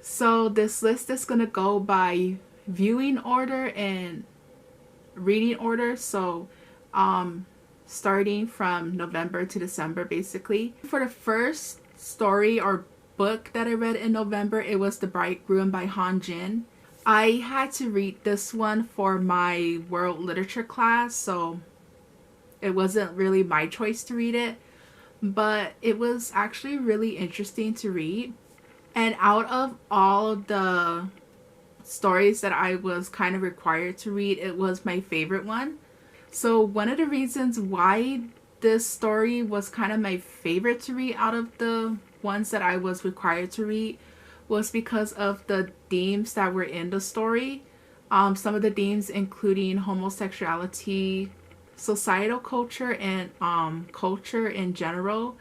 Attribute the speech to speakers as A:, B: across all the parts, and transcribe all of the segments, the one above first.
A: So this list is gonna go by viewing order and reading order. So starting from November to December basically. For the first story or book that I read in November, it was The Bridegroom by Han Jin. I had to read this one for my world literature class, so it wasn't really my choice to read it, but it was actually really interesting to read. And out of all the stories that I was kind of required to read, it was my favorite one. So one of the reasons why this story was kind of my favorite to read out of the ones that I was required to read was because of the themes that were in the story. Some of the themes including homosexuality, societal culture, and culture in general.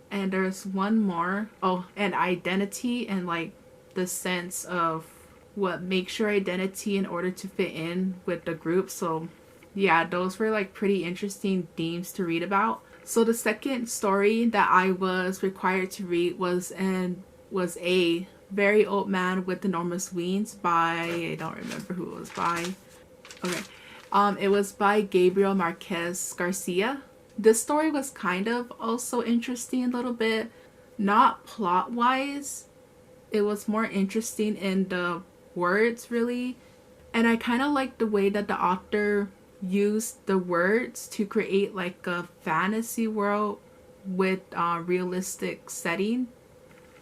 A: And there's one more. Oh, and identity, and like the sense of what makes your identity in order to fit in with the group. So yeah, those were like pretty interesting themes to read about. So the second story that I was required to read was A Very Old Man with Enormous Wings by, I don't remember who it was by. Okay. It was by Gabriel Marquez Garcia. This story was kind of also interesting a little bit, not plot wise. It was more interesting in the words really. And I kind of like the way that the author used the words to create like a fantasy world with realistic setting.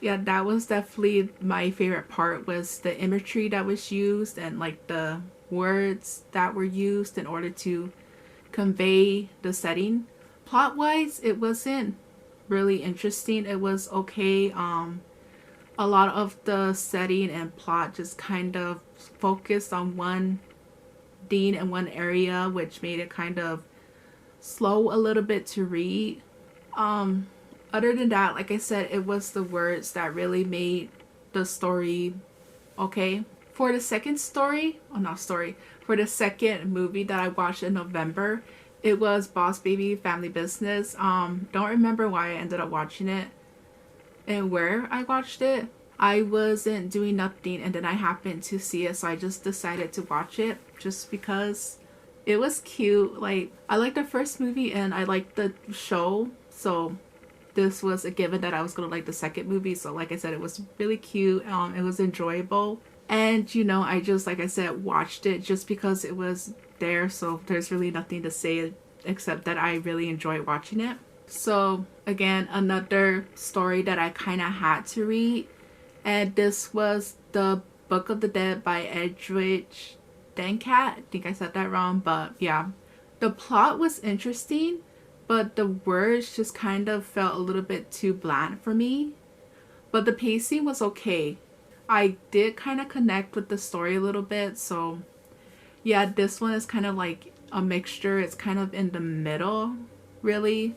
A: Yeah, that was definitely my favorite part, was the imagery that was used and like the words that were used in order to convey the setting. Plot wise, it wasn't really interesting. It was okay. A lot of the setting and plot just kind of focused on one theme in one area, which made it kind of slow a little bit to read. Other than that, like I said, it was the words that really made the story okay. For the second story, oh not story, for the second movie that I watched in November, it was Boss Baby Family Business. Don't remember why I ended up watching it and where I watched it. I wasn't doing nothing and then I happened to see it, so I just decided to watch it just because it was cute. Like, I liked the first movie and I liked the show, so this was a given that I was gonna like the second movie. So like I said, it was really cute. It was enjoyable. And you know, I just, like I said, watched it just because it was there, so there's really nothing to say except that I really enjoyed watching it. So again, another story that I kind of had to read, and this was The Book of the Dead by Edwidge Dancat. I think I said that wrong, but yeah. The plot was interesting, but the words just kind of felt a little bit too bland for me. But the pacing was okay. I did kind of connect with the story a little bit, so yeah, this one is kind of like a mixture. It's kind of in the middle, really.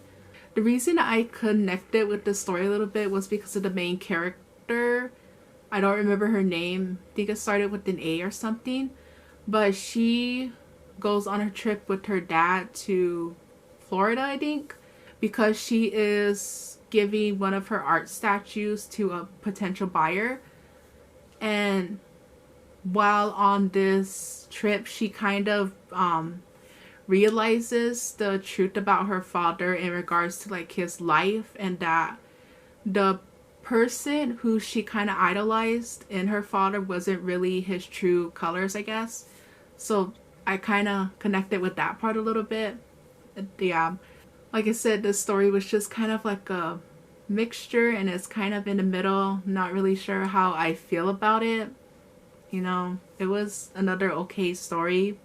A: The reason I connected with the story a little bit was because of the main character. I don't remember her name. I think it started with an A or something. But she goes on a trip with her dad to Florida, I think, because she is giving one of her art statues to a potential buyer. And while on this trip, she kind of realizes the truth about her father in regards to like his life, and that the person who she kind of idolized in her father wasn't really his true colors, I guess. So I kind of connected with that part a little bit. Yeah, like I said, the story was just kind of like a mixture and it's kind of in the middle. Not really sure how I feel about it. You know, it was another okay story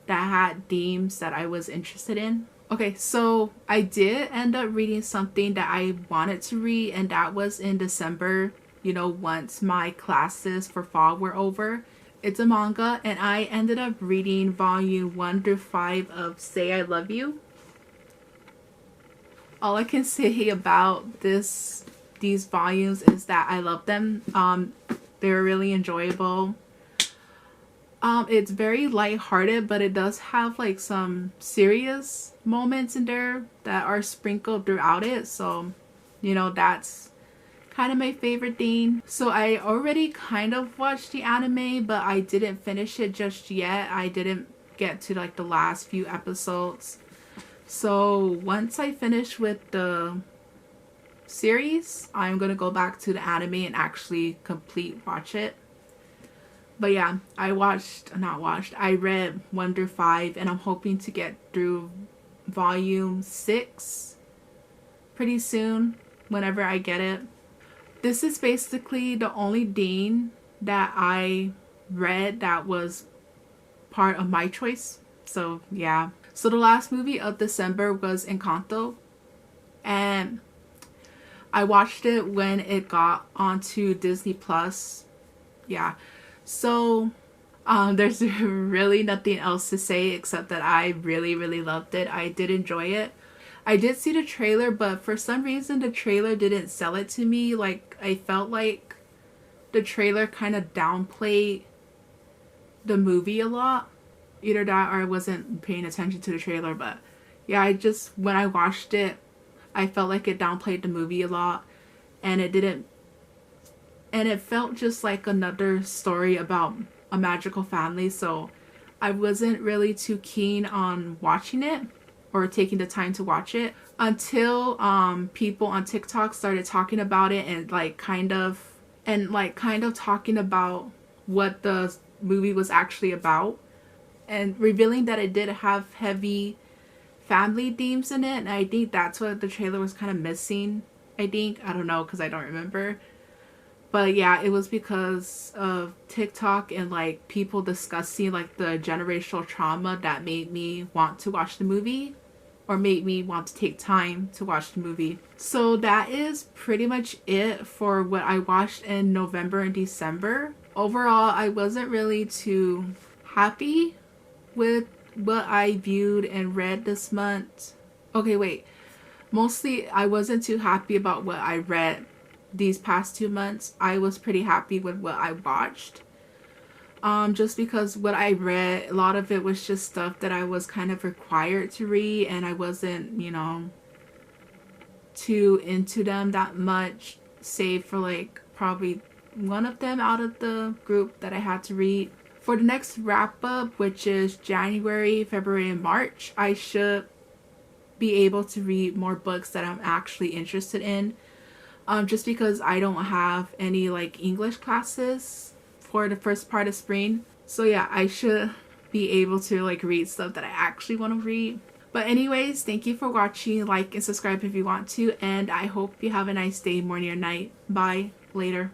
A: that had themes that I was interested in. Okay, so I did end up reading something that I wanted to read, and that was in December, you know, once my classes for fall were over. It's a manga, and I ended up reading volume 1 through 5 of Say I Love You. All I can say about these volumes is that I love them. They're really enjoyable. It's very lighthearted, but it does have like some serious moments in there that are sprinkled throughout it. So, you know, that's kind of my favorite thing. So I already kind of watched the anime, but I didn't finish it just yet. I didn't get to like the last few episodes. So once I finish with the series, I'm gonna go back to the anime and actually watch it. But yeah, I read 1 through 5, and I'm hoping to get through volume 6 pretty soon, whenever I get it. This is basically the only thing that I read that was part of my choice. So yeah. So the last movie of December was Encanto, and I watched it when it got onto Disney Plus. Yeah. So there's really nothing else to say except that I really, really loved it. I did enjoy it. I did see the trailer, but for some reason the trailer didn't sell it to me. Like, I felt like the trailer kind of downplayed the movie a lot. Either that or I wasn't paying attention to the trailer, but yeah, when I watched it, I felt like it downplayed the movie a lot, and it felt just like another story about a magical family, so I wasn't really too keen on watching it or taking the time to watch it until people on TikTok started talking about it and kind of talking about what the movie was actually about, and revealing that it did have heavy family themes in it. And I think that's what the trailer was kind of missing. I don't know, because I don't remember. But yeah, it was because of TikTok and people discussing the generational trauma that made me want to watch the movie, or made me want to take time to watch the movie. So that is pretty much it for what I watched in November and December. Overall, I wasn't really too happy with what I viewed and read this month. Okay, wait. Mostly, I wasn't too happy about what I read these past 2 months. I was pretty happy with what I watched. Just because what I read, a lot of it was just stuff that I was kind of required to read, and I wasn't, too into them that much, save for probably one of them out of the group that I had to read. For the next wrap up, which is January, February, and March, I should be able to read more books that I'm actually interested in. Just because I don't have any English classes for the first part of spring. So yeah, I should be able to read stuff that I actually want to read. But anyways, thank you for watching. Like and subscribe if you want to, and I hope you have a nice day, morning, or night. Bye. Later.